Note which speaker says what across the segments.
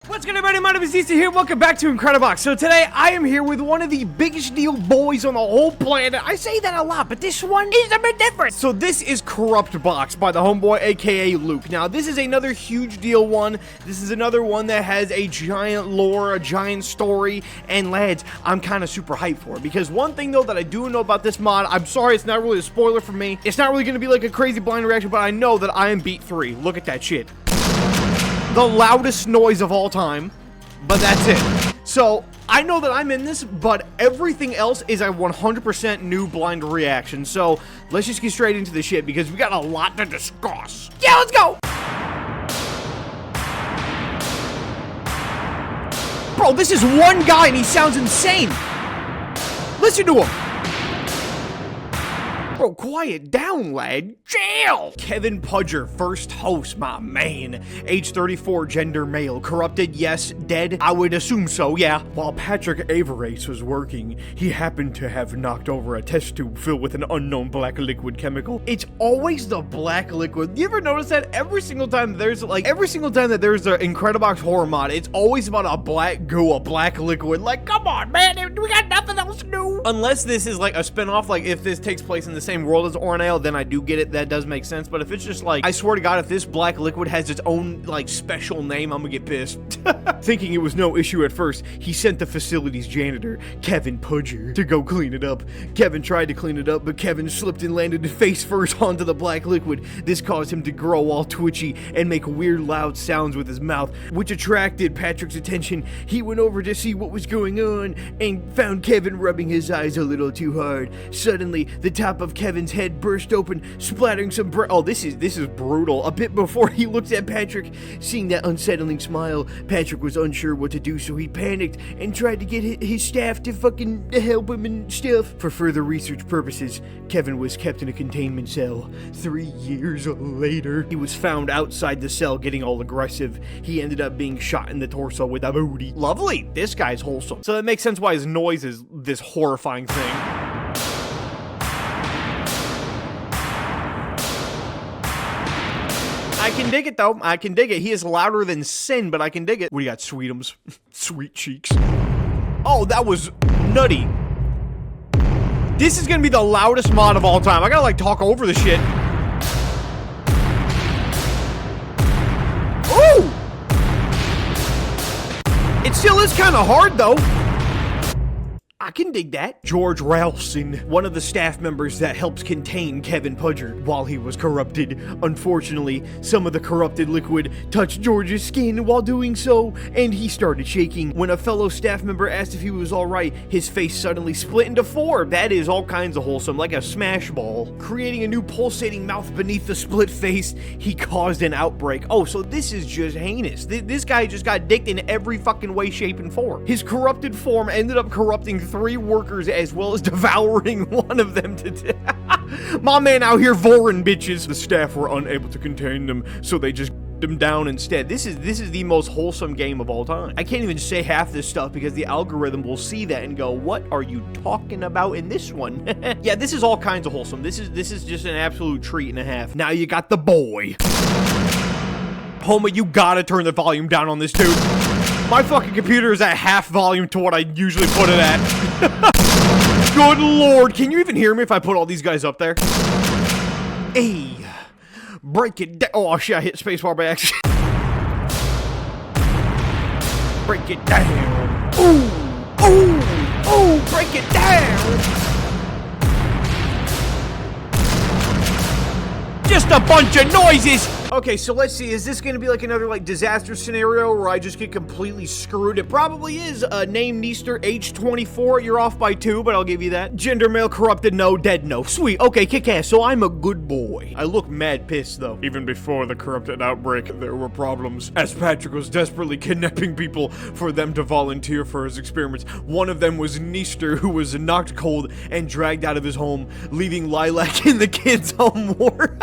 Speaker 1: What's good, everybody? My name is Neester here. Welcome back to Corruptbox. So today I am here with one of the biggest deal boys on the whole planet. I say that a lot, but this one is a bit different. So this is Corruptbox by the homeboy, aka Luke. Now this is another huge deal one. This is another one that has a giant lore, a giant story, and lads, I'm kind of super hyped for it because one thing though that I do know about this mod, I'm sorry, it's not really a spoiler for me. It's not really going to be like a crazy blind reaction, but I know that I am beat 3. Look at that shit. The loudest noise of all time, but that's it. So, I know that I'm in this, but everything else is a 100% new blind reaction. So, let's just get straight into the shit because we got a lot to discuss. Yeah, let's go! Bro, this is one guy and he sounds insane. Listen to him. Bro, quiet down, lad. Jail! Kevin Pudger, first host, my man. Age 34, gender male. Corrupted, yes. Dead? I would assume so, yeah. While Patrick Avarice was working, he happened to have knocked over a test tube filled with an unknown black liquid chemical. It's always the black liquid. You ever notice that? Every single time that there's an Corruptbox horror mod, it's always about a black goo, a black liquid. Like, come on, man. We got nothing else to do. Unless this is like a spinoff, like if this takes place in the same world as Orin, then I do get it. That does make sense. But if it's just like, I swear to God, if this black liquid has its own like special name, I'm gonna get pissed. Thinking it was no issue at first, he sent the facility's janitor, Kevin Pudger, to go clean it up. Kevin tried to clean it up, but Kevin slipped and landed face first onto the black liquid. This caused him to grow all twitchy and make weird loud sounds with his mouth, which attracted Patrick's attention. He went over to see what was going on and found Kevin rubbing his eyes a little too hard. Suddenly, the top of Kevin's head burst open, splattering some oh, this is brutal. A bit before he looked at Patrick, seeing that unsettling smile, Patrick was unsure what to do, so he panicked and tried to get his staff to fucking help him and stuff. For further research purposes, Kevin was kept in a containment cell. 3 years later, he was found outside the cell getting all aggressive. He ended up being shot in the torso with a booty. Lovely. This guy's wholesome. So that makes sense why his noise is this horrifying thing. I can dig it, though. I can dig it. He is louder than sin, but I can dig it. What do you got, sweetums? Sweet cheeks. Oh, that was nutty. This is gonna be the loudest mod of all time. I gotta, like, talk over the shit. Ooh! It still is kind of hard, though. I can dig that. George Ralsin, one of the staff members that helps contain Kevin Pudger while he was corrupted. Unfortunately, some of the corrupted liquid touched George's skin while doing so, and he started shaking. When a fellow staff member asked if he was alright, his face suddenly split into 4. That is all kinds of wholesome, like a smash ball. Creating a new pulsating mouth beneath the split face, he caused an outbreak. Oh, so this is just heinous. This guy just got dicked in every fucking way, shape, and form. His corrupted form ended up corrupting 3 workers as well as devouring one of them to death. My man out here voring bitches. The staff were unable to contain them, so they just them down instead. This is the most wholesome game of all time. I can't even say half this stuff because the algorithm will see that and go, what are you talking about in this one? Yeah, this is all kinds of wholesome. This is just an absolute treat and a half. Now you got the boy. Homer, you gotta turn the volume down on this dude. My fucking computer is at half volume to what I usually put it at. Good lord, can you even hear me if I put all these guys up there? Hey, break it down. Oh shit, I hit spacebar by accident. Break it down. Ooh, ooh, ooh, break it down. Just a bunch of noises. Okay, so let's see. Is this going to be like another like disaster scenario where I just get completely screwed? It probably is. Name Neester, age 24. You're off by 2, but I'll give you that. Gender male, corrupted, no. Dead, no. Sweet. Okay, kick ass. So I'm a good boy. I look mad pissed though. Even before the corrupted outbreak, there were problems. As Patrick was desperately kidnapping people for them to volunteer for his experiments. One of them was Neester, who was knocked cold and dragged out of his home, leaving Lilac in the kids' home ward.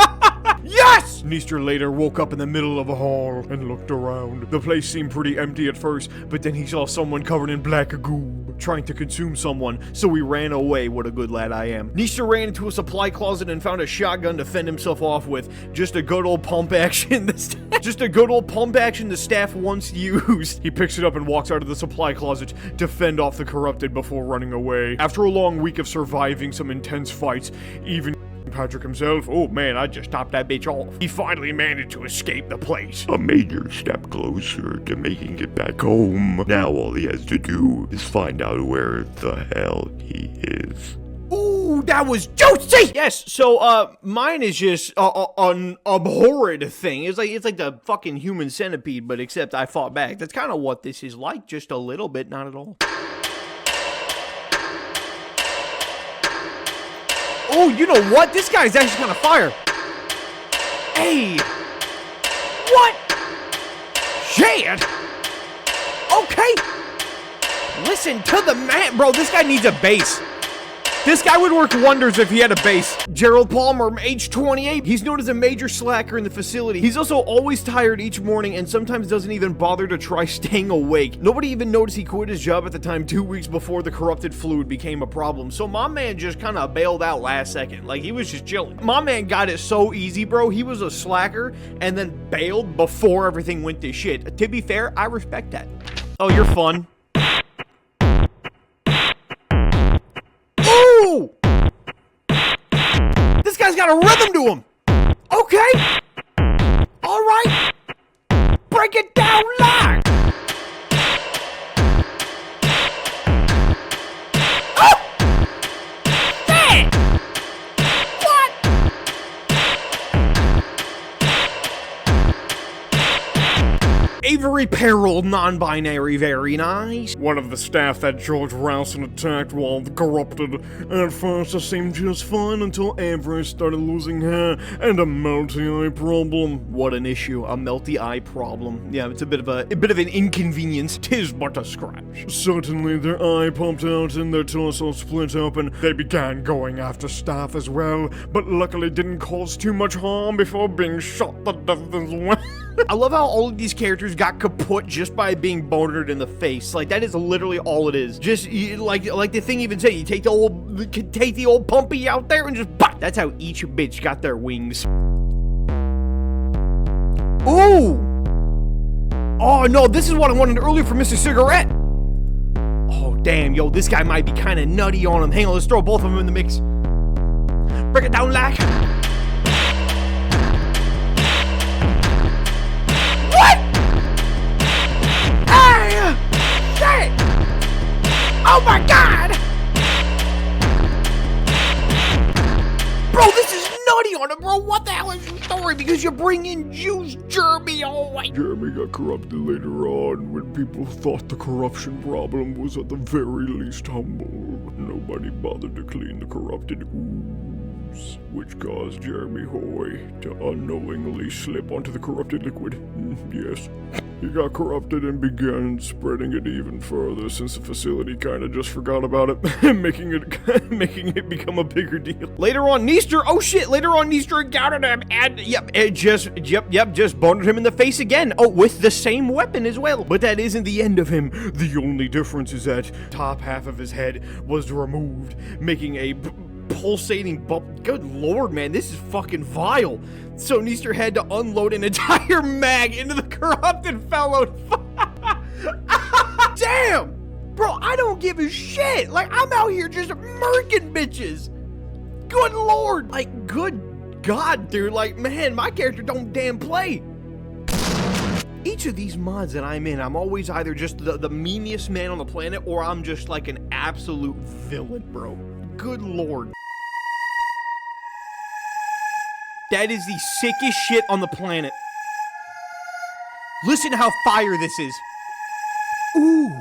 Speaker 1: Yes! Neester later woke up in the middle of a hall and looked around. The place seemed pretty empty at first, but then he saw someone covered in black goo. trying to consume someone, so he ran away. What a good lad I am. Neester ran into a supply closet and found a shotgun to fend himself off with. Just a good old pump action. Just a good old pump action the staff once used. He picks it up and walks out of the supply closet to fend off the corrupted before running away. After a long week of surviving some intense fights, even Patrick himself, oh man, I just topped that bitch off. He finally managed to escape the place.
Speaker 2: A major step closer to making it back home. Now all he has to do is find out where the hell he is.
Speaker 1: Ooh, that was juicy! Yes, so, mine is just an abhorrent thing. It's like the fucking human centipede, but except I fought back. That's kind of what this is like, just a little bit, not at all. Oh, you know what? This guy's actually kind of fire. Hey! What? Shit! Okay! Listen to the man. Bro, this guy needs a base. This guy would work wonders if he had a base. Gerald Palmer, age 28. He's known as a major slacker in the facility. He's also always tired each morning and sometimes doesn't even bother to try staying awake. Nobody even noticed he quit his job at the time 2 weeks before the corrupted fluid became a problem. So my man just kind of bailed out last second. Like, he was just chilling. My man got it so easy, bro. He was a slacker and then bailed before everything went to shit. To be fair, I respect that. Oh, you're fun. Ooh! This guy's got a rhythm to him. Okay. All right. Break it down like. Oh! Damn! What? Avery Peril, non-binary, very nice.
Speaker 3: One of the staff that George Ralsin attacked while corrupted. At first it seemed just fine until Avery started losing hair and a melty eye problem.
Speaker 1: What an issue, a melty eye problem. Yeah, it's a bit of an inconvenience. 'Tis but a scratch.
Speaker 3: Suddenly their eye popped out and their torso split open. They began going after staff as well, but luckily didn't cause too much harm before being shot to death as well.
Speaker 1: I love how all of these characters got kaput just by being bonered in the face. Like, that is literally all it is. Just, like the thing even said, you take the old pumpy out there and just bop. That's how each bitch got their wings. Ooh! Oh, no, this is what I wanted earlier from Mr. Cigarette. Oh, damn, yo, this guy might be kind of nutty on him. Hang on, let's throw both of them in the mix. Break it down, like. Oh my god! Bro, this is nutty on him, bro. What the hell is your story? Because you bring in Jews, Jeremy, oh my...
Speaker 3: Jeremy got corrupted later on when people thought the corruption problem was at the very least humble. Nobody bothered to clean the corrupted ooze, which caused Jeremy Hoy to unknowingly slip onto the corrupted liquid. Yes. He got corrupted and began spreading it even further since the facility kind of just forgot about it, making it become a bigger deal.
Speaker 1: Later on, Neester, oh shit, later on, Neester encountered him and, just boned him in the face again. Oh, with the same weapon as well. But that isn't the end of him. The only difference is that top half of his head was removed, making a pulsating bump. Good lord, man, this is fucking vile. So Neester had to unload an entire mag into the corrupted fellow. Damn! Bro, I don't give a shit. Like, I'm out here just murking bitches. Good lord. Like, good god, dude. Like, man, my character don't damn play. Each of these mods that I'm in, I'm always either just the meanest man on the planet or I'm just like an absolute villain, bro. Good lord. That is the sickest shit on the planet. Listen to how fire this is. Ooh.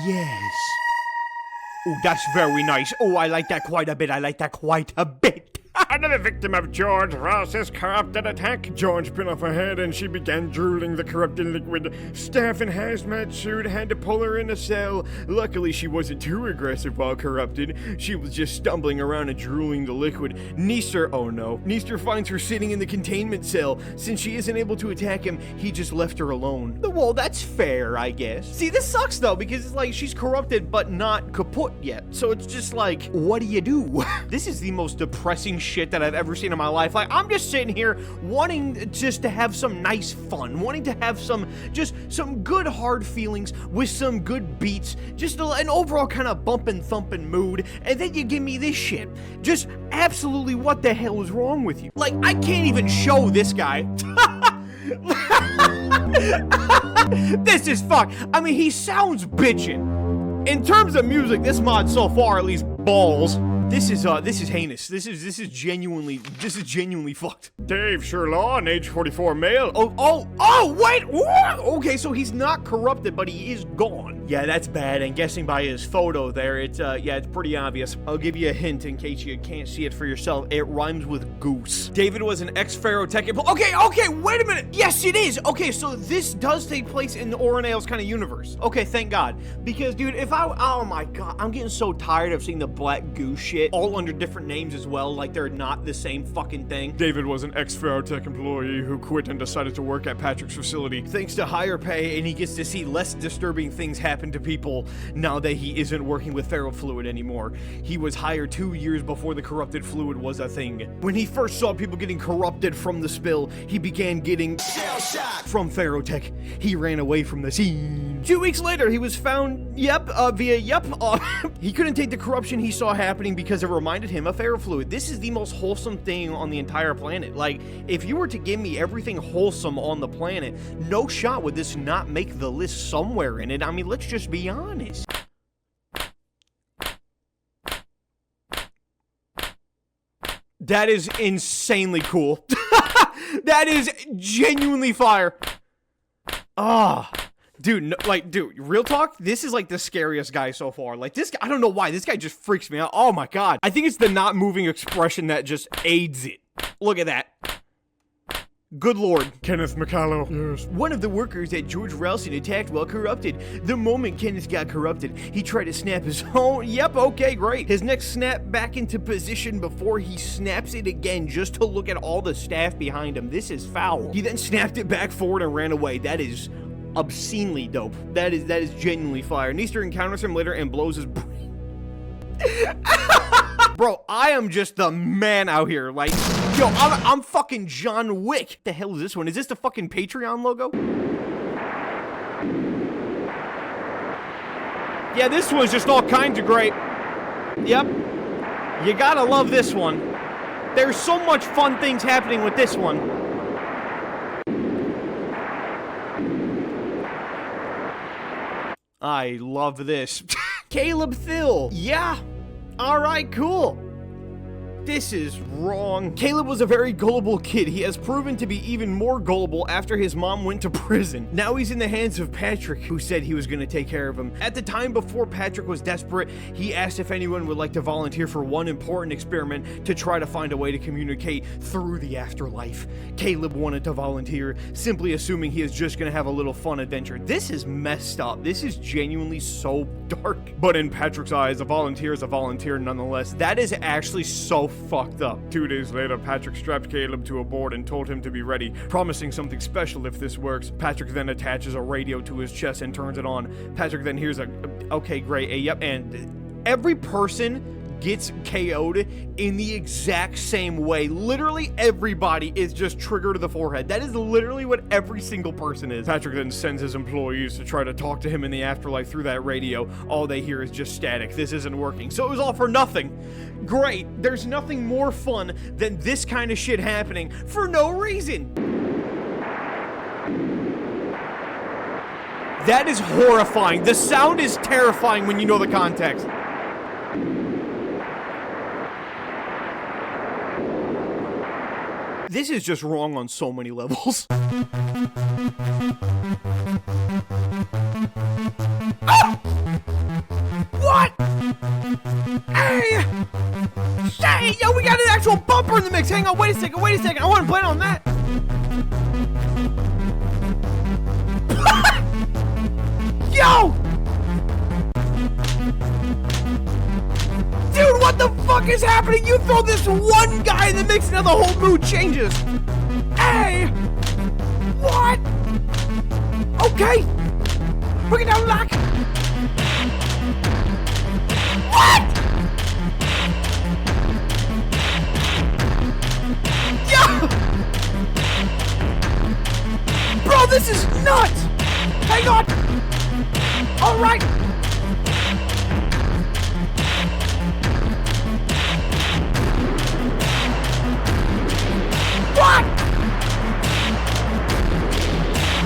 Speaker 1: Yes. Ooh, that's very nice. Oh, I like that quite a bit. I like that quite a bit.
Speaker 3: another victim of George Ross's corrupted attack. George bit off her head and she began drooling the corrupted liquid. Staff in hazmat suit had to pull her in a cell. Luckily, she wasn't too aggressive while corrupted. She was just stumbling around and drooling the liquid. Neester, oh no. Neester finds her sitting in the containment cell. Since she isn't able to attack him, he just left her alone.
Speaker 1: Well, that's fair, I guess. See, this sucks though, because it's like she's corrupted but not kaput yet. So it's just like, what do you do? This is the most depressing shit that I've ever seen in my life. Like, I'm just sitting here wanting just to have some nice fun, wanting to have some good hard feelings with some good beats, just an overall kind of bumping, thumping mood, and then you give me this shit. Just absolutely what the hell is wrong with you? Like, I can't even show this guy. This is fucked. I mean, he sounds bitchin'. In terms of music, this mod so far at least balls. This is heinous. This is genuinely fucked.
Speaker 3: Dave Sherlaw, age 44 male.
Speaker 1: Wait, what? Okay, so he's not corrupted, but he is gone. Yeah, that's bad, and guessing by his photo there, it's pretty obvious. I'll give you a hint in case you can't see it for yourself. It rhymes with goose. David was an ex-Pharaoh tech employee. Okay, wait a minute. Yes, it is. Okay, so this does take place in the Orin kind of universe. Okay, thank God. Because, dude, oh my God, I'm getting so tired of seeing the black goose shit, all under different names as well, like they're not the same fucking thing.
Speaker 3: David was an ex-Pharaoh tech employee who quit and decided to work at Patrick's facility.
Speaker 1: Thanks to higher pay, and he gets to see less disturbing things happen to people now that he isn't working with Pharaoh fluid anymore. He was hired 2 years before the corrupted fluid was a thing. When he first saw people getting corrupted from the spill, he began getting shell shock from Pharaoh tech. He ran away from the scene. 2 weeks later, he was found, he couldn't take the corruption he saw happening because it reminded him of Pharaoh fluid. This is the most wholesome thing on the entire planet. Like, if you were to give me everything wholesome on the planet, no shot would this not make the list somewhere in it. I mean, let's just be honest. That is insanely cool. That is genuinely fire. Dude, real talk, this is like the scariest guy so far. Like, this guy, I don't know why, this guy just freaks me out. Oh my God. I think it's the not moving expression that just aids it. Look at that. Good Lord.
Speaker 3: Kenneth McCallo.
Speaker 1: Yes. One of the workers at George Ralsin attacked while corrupted. The moment Kenneth got corrupted, he tried to snap his own. Yep, okay, great. His neck snapped back into position before he snaps it again just to look at all the staff behind him. This is foul. He then snapped it back forward and ran away. That is obscenely dope. That is genuinely fire. Neester encounters him later and blows his brain. Bro, I am just the man out here. Like, yo, I'm fucking John Wick. What the hell is this one? Is this the fucking Patreon logo? Yeah, this one's just all kinds of great. Yep. You gotta love this one. There's so much fun things happening with this one. I love this. Caleb Thill. Yeah. All right, cool. This is wrong. Caleb was a very gullible kid. He has proven to be even more gullible after his mom went to prison. Now he's in the hands of Patrick, who said he was going to take care of him. At the time before Patrick was desperate, he asked if anyone would like to volunteer for one important experiment to try to find a way to communicate through the afterlife. Caleb wanted to volunteer, simply assuming he is just going to have a little fun adventure. This is messed up. This is genuinely so dark. But in Patrick's eyes, a volunteer is a volunteer nonetheless. That is actually so fucked up.
Speaker 3: 2 days later, Patrick strapped Caleb to a board and told him to be ready, promising something special if this works. Patrick then attaches a radio to his chest and turns it on. Patrick then hears okay, great, yep, and every person gets KO'd in the exact same way. Literally everybody is just triggered to the forehead. That is literally what every single person is. Patrick then sends his employees to try to talk to him in the afterlife through that radio. All they hear is just static. This isn't working. So it was all for nothing. Great. There's nothing more fun than this kind of shit happening for no reason. That is horrifying. The sound is terrifying when you know the context. This is just wrong on so many levels. Ah! What? Hey! Say
Speaker 1: Hey, yo, we got an actual bumper in the mix. Hang on, wait a second. I wasn't planning on that. Yo! Dude, what the fuck is happening? You throw this one guy in the mix and now the whole mood changes. Hey! What? Okay. Bring it down, lock. What? Yo! Bro, this is nuts. Hang on. All right. What?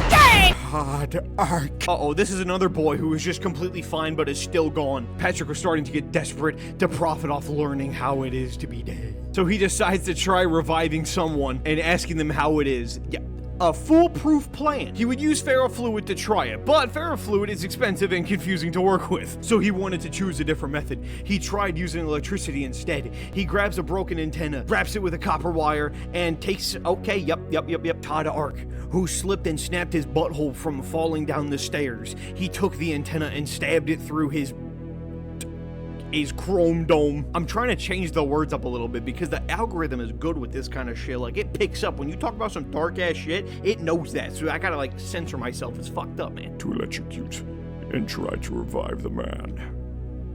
Speaker 1: Dang! Todd Arch. Uh-oh, this is another boy who is just completely fine but is still gone. Patrick was starting to get desperate to profit off learning how it is to be dead. So he decides to try reviving someone and asking them how it is. Yeah. A foolproof plan. He would use ferrofluid to try it, but ferrofluid is expensive and confusing to work with, so he wanted to choose a different method. He tried using electricity instead. He grabs a broken antenna, wraps it with a copper wire, and takes, Todd Arch, who slipped and snapped his butthole from falling down the stairs. He took the antenna and stabbed it through his chrome dome. I'm trying to change the words up a little bit because the algorithm is good with this kind of shit. Like, it picks up when you talk about some dark ass shit, it knows that. So I gotta like censor myself. It's fucked up, man.
Speaker 3: To electrocute and try to revive the man.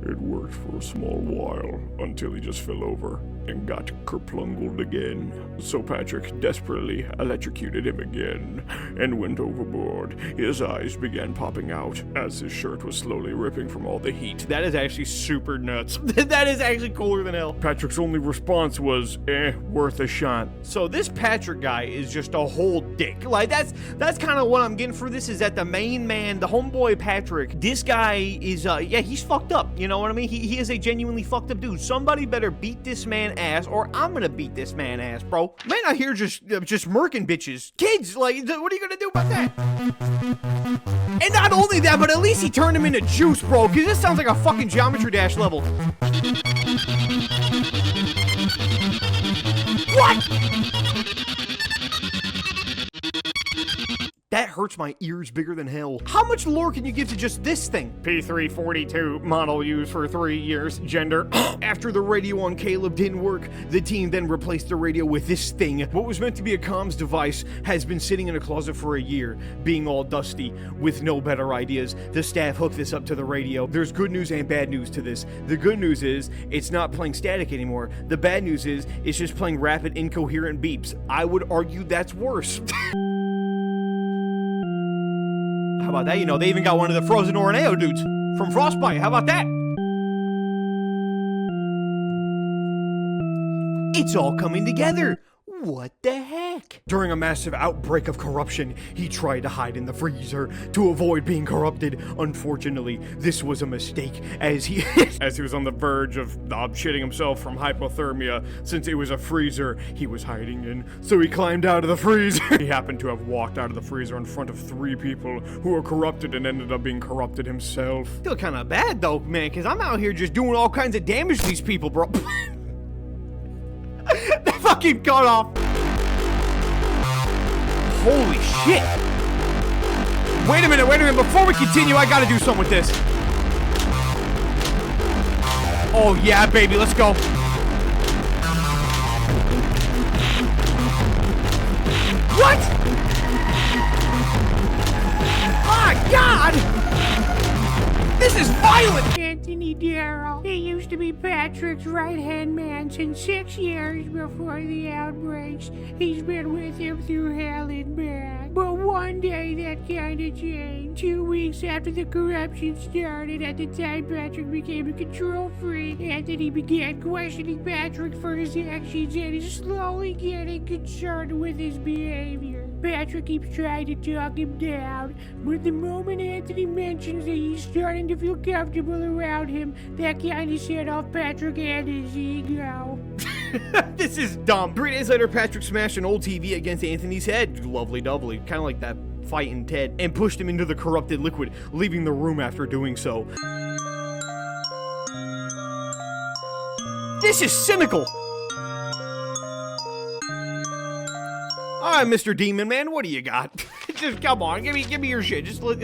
Speaker 3: It worked for a small while until he just fell over and got kerplungled again. So Patrick desperately electrocuted him again and went overboard. His eyes began popping out as his shirt was slowly ripping from all the heat.
Speaker 1: That is actually super nuts. That is actually cooler than hell.
Speaker 3: Patrick's only response was, worth a shot.
Speaker 1: So this Patrick guy is just a whole dick. Like, that's kind of what I'm getting for this, is that the main man, the homeboy Patrick, this guy is, he's fucked up. You know what I mean? He is a genuinely fucked up dude. Somebody better beat this man ass, or I'm gonna beat this man ass, bro. Man out here just murking bitches. Kids, like, what are you gonna do about that? And not only that, but at least he turned him into juice, bro, because this sounds like a fucking Geometry Dash level. What? That hurts my ears bigger than hell. How much lore can you give to just this thing? P342, model used for 3 years, gender. After the radio on Caleb didn't work, the team then replaced the radio with this thing. What was meant to be a comms device has been sitting in a closet for a year, being all dusty, with no better ideas. The staff hooked this up to the radio. There's good news and bad news to this. The good news is, it's not playing static anymore. The bad news is, it's just playing rapid, incoherent beeps. I would argue that's worse. How about that? You know, they even got one of the frozen Orin dudes from Frostbite. How about that? It's all coming together. What the heck? During a massive outbreak of corruption, he tried to hide in the freezer to avoid being corrupted. Unfortunately, this was a mistake, as he was on the verge of shitting himself from hypothermia, since it was a freezer he was hiding in. So he climbed out of the freezer. He happened to have walked out of the freezer in front of 3 people who were corrupted and ended up being corrupted himself. Feel kind of bad though, man, because I'm out here just doing all kinds of damage to these people, bro. That fucking cut off. Holy shit. Wait a minute. Before we continue, I gotta do something with this. Oh yeah, baby, let's go. What? My God! This is violent!
Speaker 4: Anthony Deral. He used to be Patrick's right-hand man since 6 years before the outbreaks. He's been with him through hell and back. But one day that kinda changed. 2 weeks after the corruption started, at the time Patrick became a control freak, Anthony began questioning Patrick for his actions and is slowly getting concerned with his behavior. Patrick keeps trying to talk him down, but the moment Anthony mentions that he's starting to feel comfortable around him, that kinda set off Patrick and his ego.
Speaker 1: This is dumb. 3 days later, Patrick smashed an old TV against Anthony's head. Lovely doubly. Kind of like that fight in Ted. And pushed him into the corrupted liquid, leaving the room after doing so. This is cynical. right, Mr. Demon Man, what do you got? Just come on, give me your shit. Just look.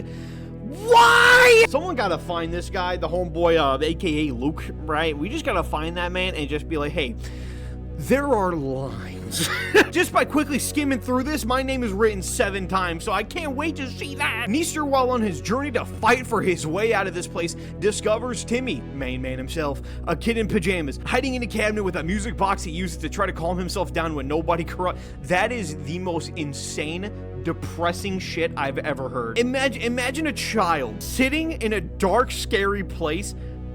Speaker 1: Why? Someone gotta find this guy, the homeboy, aka Luke, right? We just gotta find that man and just be like, hey, there are lines. Just by quickly skimming through this, my name is written 7 times, so I can't wait to see that. Neester, while on his journey to fight for his way out of this place, discovers Timmy, main man himself, a kid in pajamas, hiding in a cabinet with a music box he uses to try to calm himself down when nobody corrupt. That is the most insane, depressing shit I've ever heard. Imagine a child sitting in a dark, scary place,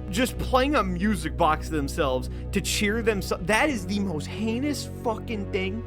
Speaker 1: just playing a music box themselves to cheer themselves. That is the most heinous fucking thing.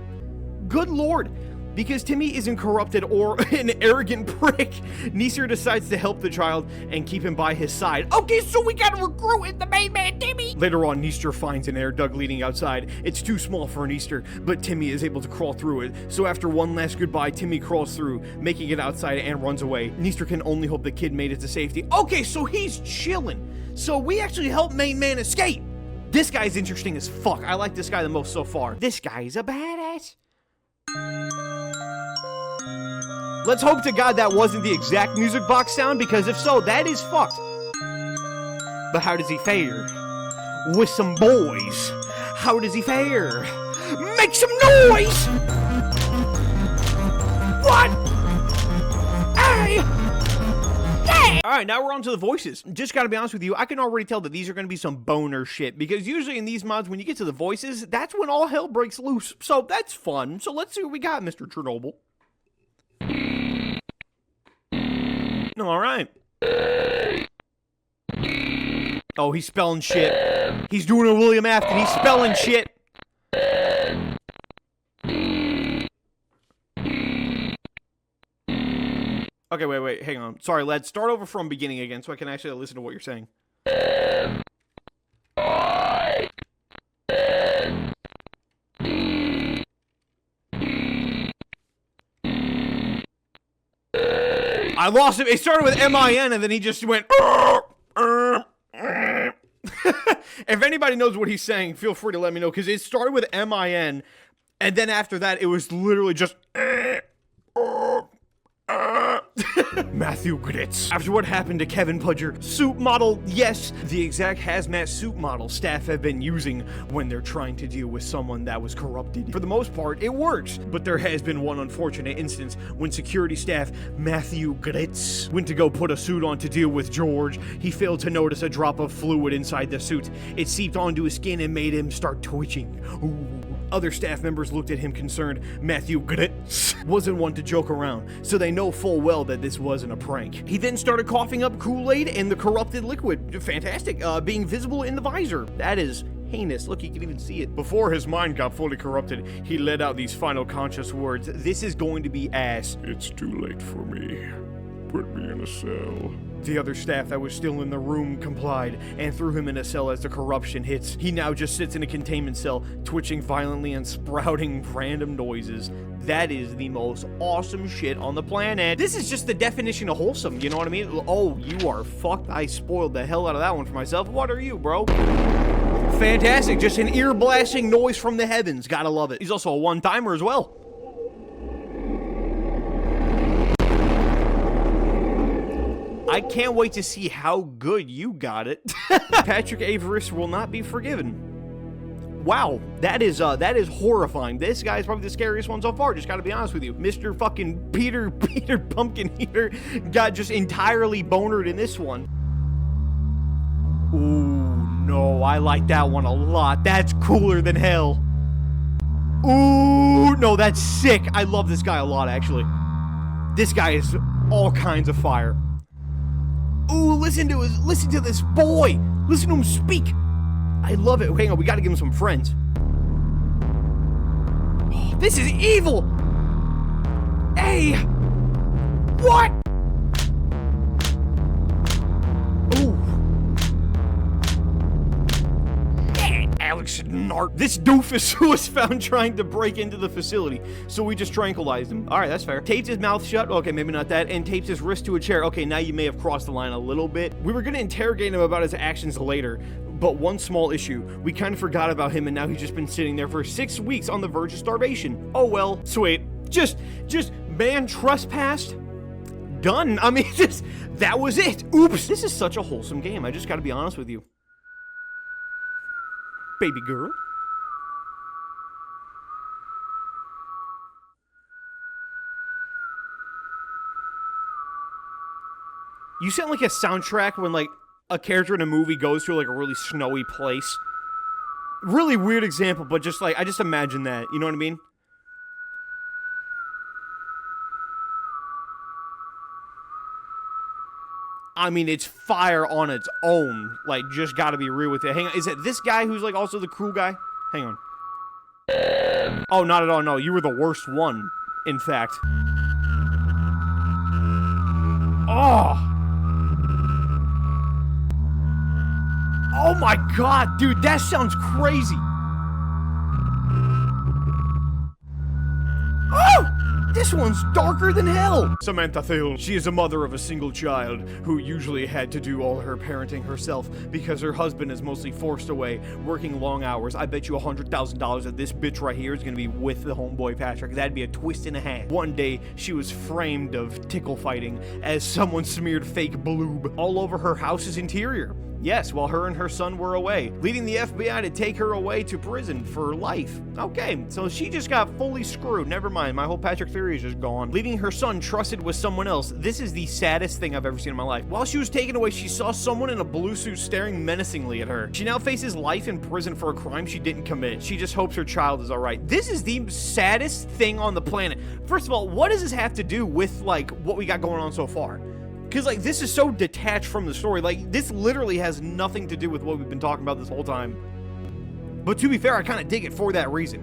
Speaker 1: Good lord. Because Timmy isn't corrupted or an arrogant prick, Neester decides to help the child and keep him by his side. Okay, so we gotta recruit the main man, Timmy! Later on, Neester finds an air duct leading outside. It's too small for Neester, but Timmy is able to crawl through it. So after one last goodbye, Timmy crawls through, making it outside and runs away. Neester can only hope the kid made it to safety. Okay, so he's chilling. So we actually helped main man escape. This guy's interesting as fuck. I like this guy the most so far. This guy's a badass. Let's hope to God that wasn't the exact music box sound, because if so, that is fucked. But how does he fare? With some boys. How does he fare? Make some noise! What? Hey! Hey! Alright, now we're on to the voices. Just gotta be honest with you, I can already tell that these are gonna be some boner shit, because usually in these mods, when you get to the voices, that's when all hell breaks loose. So that's fun. So let's see what we got, Mr. Chernobyl. All right. Oh, he's spelling shit. He's doing a William Afton. He's spelling shit. Okay, wait, hang on. Sorry, lad. Start over from beginning again so I can actually listen to what you're saying. I lost him. It started with M-I-N and then he just went. If anybody knows what he's saying, feel free to let me know, because it started with M-I-N and then after that it was literally just. Matthew Grettz. After what happened to Kevin Pudger, suit model, yes, the exact hazmat suit model staff have been using when they're trying to deal with someone that was corrupted. For the most part, it works, but there has been one unfortunate instance when security staff Matthew Grettz went to go put a suit on to deal with George. He failed to notice a drop of fluid inside the suit. It seeped onto his skin and made him start twitching. Ooh. Other staff members looked at him concerned. Matthew Grettz wasn't one to joke around, so they know full well that this wasn't a prank. He then started coughing up Kool-Aid and the corrupted liquid. Fantastic. Being visible in the visor. That is heinous. Look, you can even see it. Before his mind got fully corrupted, he let out these final conscious words. This is going to be ass.
Speaker 3: It's too late for me. Put me in a cell.
Speaker 1: The other staff that was still in the room complied and threw him in a cell as the corruption hits. He now just sits in a containment cell, twitching violently and sprouting random noises. That is the most awesome shit on the planet. This is just the definition of wholesome, you know what I mean? Oh, you are fucked. I spoiled the hell out of that one for myself. What are you, bro? Fantastic. Just an ear-blasting noise from the heavens. Gotta love it. He's also a one-timer as well. I can't wait to see how good you got it. Patrick Avarice will not be forgiven. Wow, that is horrifying. This guy is probably the scariest one so far, just gotta be honest with you. Mr. fucking Peter Pumpkin Eater got just entirely bonered in this one. Ooh, no, I like that one a lot. That's cooler than hell. Ooh, no, that's sick. I love this guy a lot, actually. This guy is all kinds of fire. Ooh, listen to this boy. Listen to him speak. I love it. Hang on, we gotta give him some friends. Oh, this is evil. Hey, what? Ooh. Hey, Alex Nart. This doofus was found trying to break into the facility, so we just tranquilized him. All right, that's fair. Taped his mouth shut. Okay, maybe not that. And taped his wrist to a chair. Okay, now you may have crossed the line a little bit. We were gonna interrogate him about his actions later, but one small issue. We kind of forgot about him, and now he's just been sitting there for 6 weeks on the verge of starvation. Oh well. Sweet. Just man trespassed. Done. I mean, that was it. Oops. This is such a wholesome game. I just gotta be honest with you. Baby girl. You sound like a soundtrack when, like, a character in a movie goes to, like, a really snowy place. Really weird example, but just, like, I just imagine that. You know what I mean? I mean, it's fire on its own. Like, just gotta be real with it. Hang on, is it this guy who's, like, also the cruel guy? Hang on. Oh, not at all, no. You were the worst one, in fact. Oh! Oh my god, dude, that sounds crazy. Oh! This one's darker than hell! Samantha Thill. She is a mother of a single child who usually had to do all her parenting herself because her husband is mostly forced away, working long hours. I bet you $100,000 that this bitch right here is gonna be with the homeboy Patrick. That'd be a twist and a half. One day, she was framed of tickle fighting as someone smeared fake bloob all over her house's interior. Yes, while her and her son were away, leading the FBI to take her away to prison for life. Okay, so she just got fully screwed. Never mind, my whole Patrick theory is just gone. Leaving her son trusted with someone else. This is the saddest thing I've ever seen in my life. While she was taken away, she saw someone in a blue suit staring menacingly at her. She now faces life in prison for a crime she didn't commit. She just hopes her child is alright. This is the saddest thing on the planet. First of all, what does this have to do with, like, what we got going on so far? Because, like, this is so detached from the story. Like, this literally has nothing to do with what we've been talking about this whole time. But to be fair, I kind of dig it for that reason.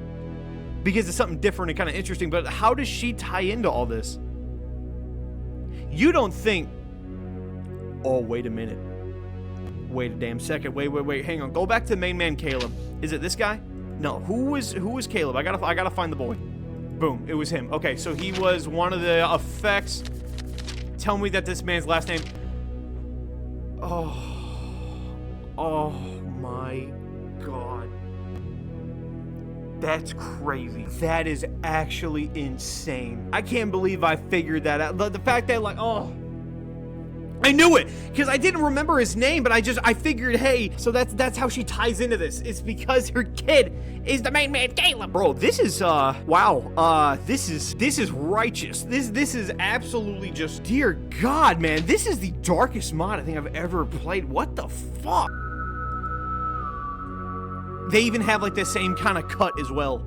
Speaker 1: Because it's something different and kind of interesting. But how does she tie into all this? You don't think... Oh, wait a minute. Wait a damn second. Wait. Hang on. Go back to the main man, Caleb. Is it this guy? No. Who was Caleb? I gotta find the boy. Boom. It was him. Okay, so he was one of the effects... Tell me that this man's last name... Oh my god. That's crazy. That is actually insane. I can't believe I figured that out. The fact that, like, oh... I knew it! Because I didn't remember his name, but I figured, hey, so that's how she ties into this. It's because her kid is the main man, Caleb. Bro, this is, wow. This is righteous. This is absolutely just, dear God, man. This is the darkest mod I think I've ever played. What the fuck? They even have, like, the same kind of cut as well.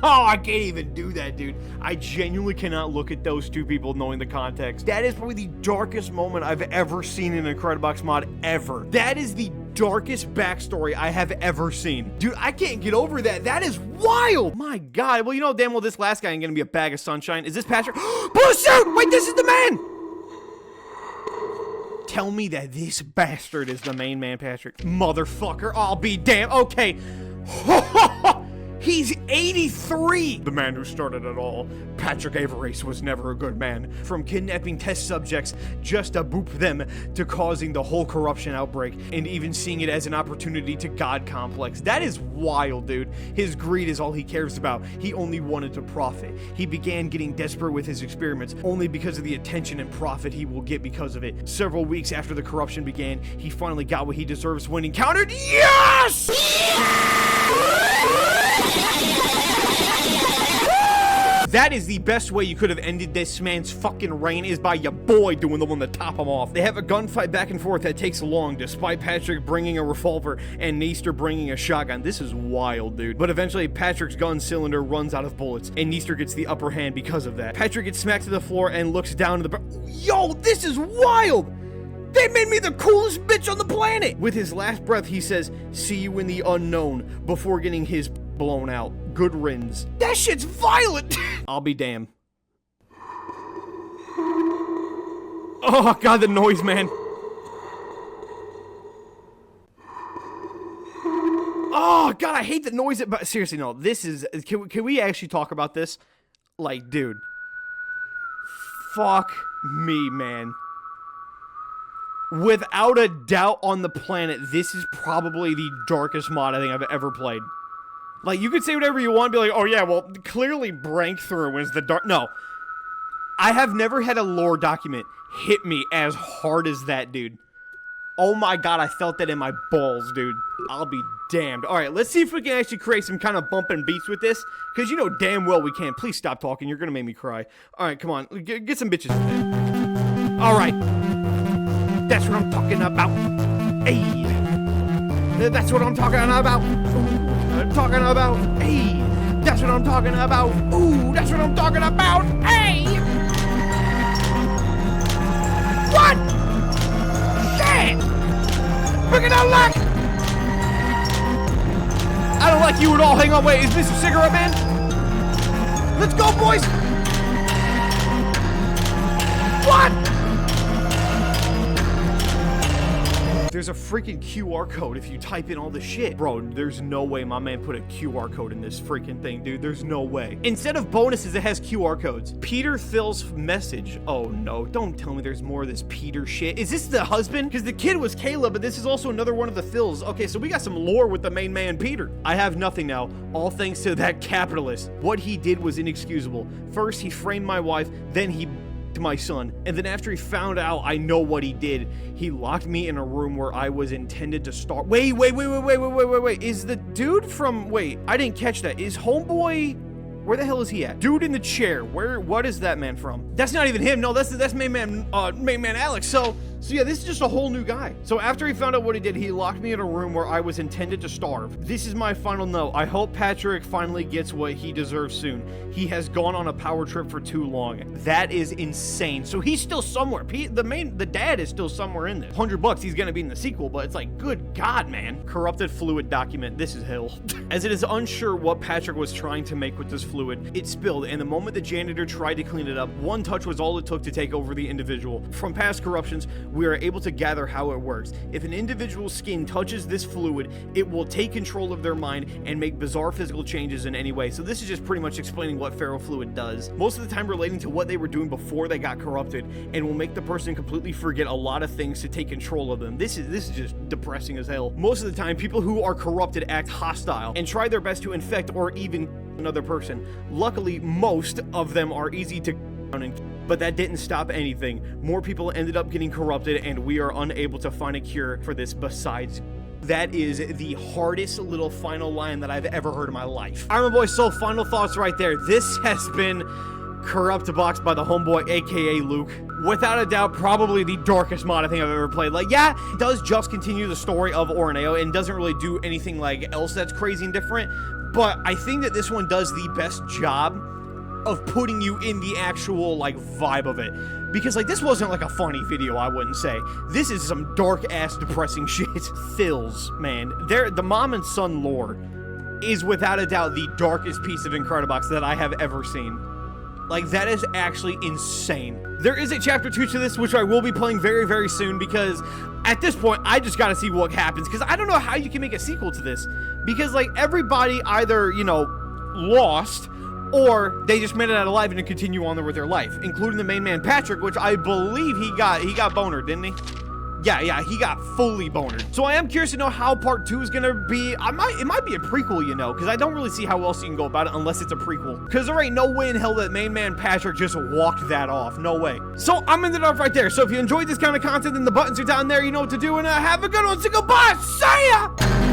Speaker 1: Oh, I can't even do that, dude. I genuinely cannot look at those two people knowing the context. That is probably the darkest moment I've ever seen in a Corruptbox mod, ever. That is the darkest backstory I have ever seen. Dude, I can't get over that. That is wild. My God. Well, you know damn well this last guy ain't gonna be a bag of sunshine. Is this Patrick? Blue suit! Wait, this is the man! Tell me that this bastard is the main man, Patrick. Motherfucker, I'll be damned. Okay. He's 83! The man who started it all. Patrick Avarice was never a good man. From kidnapping test subjects just to boop them to causing the whole corruption outbreak and even seeing it as an opportunity to God complex. That is wild, dude. His greed is all he cares about. He only wanted to profit. He began getting desperate with his experiments only because of the attention and profit he will get because of it. Several weeks after the corruption began, he finally got what he deserves when encountered. Yes! That is the best way you could have ended this man's fucking reign, is by your boy doing the one to top him off. They have a gunfight back and forth that takes long, despite Patrick bringing a revolver and Neester bringing a shotgun. This is wild, dude. But eventually, Patrick's gun cylinder runs out of bullets, and Neester gets the upper hand because of that. Patrick gets smacked to the floor and looks down to the... Yo, this is wild! They made me the coolest bitch on the planet! With his last breath, he says, "See you in the unknown," before getting his blown out. Good riddance. That shit's violent! I'll be damned. Oh, God, the noise, man. Oh, God, I hate the noise. But seriously, no, this is... Can we actually talk about this? Like, dude. Fuck me, man. Without a doubt on the planet, this is probably the darkest mod I think I've ever played. Like, you could say whatever you want, be like, oh yeah, well, clearly Breakthrough is the dark... No. I have never had a lore document hit me as hard as that, dude. Oh my god, I felt that in my balls, dude. I'll be damned. Alright, let's see if we can actually create some kind of bump and beats with this. Because you know damn well we can. Please stop talking, you're gonna make me cry. Alright, come on, get some bitches. Alright. That's what I'm talking about. Hey. That's what I'm talking about. I'm talking about. Hey. That's what I'm talking about. Ooh, that's what I'm talking about. Hey. What? Shit. Look at that luck. I don't like you at all. Hang on, wait. Is this a cigarette man? Let's go, boys. What? There's a freaking QR code if you type in all the shit. Bro, there's no way my man put a QR code in this freaking thing, dude. There's no way. Instead of bonuses, it has QR codes. Peter Thill's message. Oh no, don't tell me there's more of this Peter shit. Is this the husband? Because the kid was Caleb, but this is also another one of the Thills. Okay, so we got some lore with the main man, Peter. I have nothing now, all thanks to that capitalist. What he did was inexcusable. First, he framed my wife, then he to my son, and then after he found out I know what he did, he locked me in a room where I was intended to start. Wait, is the dude from, wait, I didn't catch that. Is homeboy, where the hell is he at? Dude in the chair, what is that man from? That's not even him. No, that's main man Alex. So yeah, this is just a whole new guy. So after he found out what he did, he locked me in a room where I was intended to starve. This is my final note. I hope Patrick finally gets what he deserves soon. He has gone on a power trip for too long. That is insane. So he's still somewhere. The dad is still somewhere in this. $100, he's gonna be in the sequel, but it's like, good God, man. Corrupted fluid document. This is hell. As it is unsure what Patrick was trying to make with this fluid, it spilled, and the moment the janitor tried to clean it up, one touch was all it took to take over the individual. From past corruptions, we are able to gather how it works. If an individual's skin touches this fluid, it will take control of their mind and make bizarre physical changes in any way. So this is just pretty much explaining what feral fluid does. Most of the time relating to what they were doing before they got corrupted, and will make the person completely forget a lot of things to take control of them. This is just depressing as hell. Most of the time, people who are corrupted act hostile and try their best to infect or even another person. Luckily, most of them are easy to but that didn't stop anything. More people ended up getting corrupted, and we are unable to find a cure for this besides. That is the hardest little final line that I've ever heard in my life. Alright, my boys, so final thoughts right there. This has been Corruptbox by the homeboy, aka Luke. Without a doubt, probably the darkest mod I think I've ever played. Like, yeah, it does just continue the story of Orin and doesn't really do anything like else that's crazy and different, but I think that this one does the best job of putting you in the actual, like, vibe of it. Because, like, this wasn't, like, a funny video, I wouldn't say. This is some dark-ass, depressing shit. Thills, man. The mom and son lore is, without a doubt, the darkest piece of Corruptbox that I have ever seen. Like, that is actually insane. There is a chapter 2 to this, which I will be playing very, very soon, because at this point, I just gotta see what happens, because I don't know how you can make a sequel to this. Because, like, everybody either, you know, lost, or they just made it out alive and continue on there with their life, including the main man Patrick, which I believe he got bonered, didn't he? Yeah, he got fully bonered. So I am curious to know how part 2 is gonna be. It might be a prequel, you know, because I don't really see how else you can go about it unless it's a prequel. Because there ain't no way in hell that main man Patrick just walked that off. No way. So I'm ending it off right there. So if you enjoyed this kind of content, then the buttons are down there. You know what to do, and have a good one. So goodbye. See ya!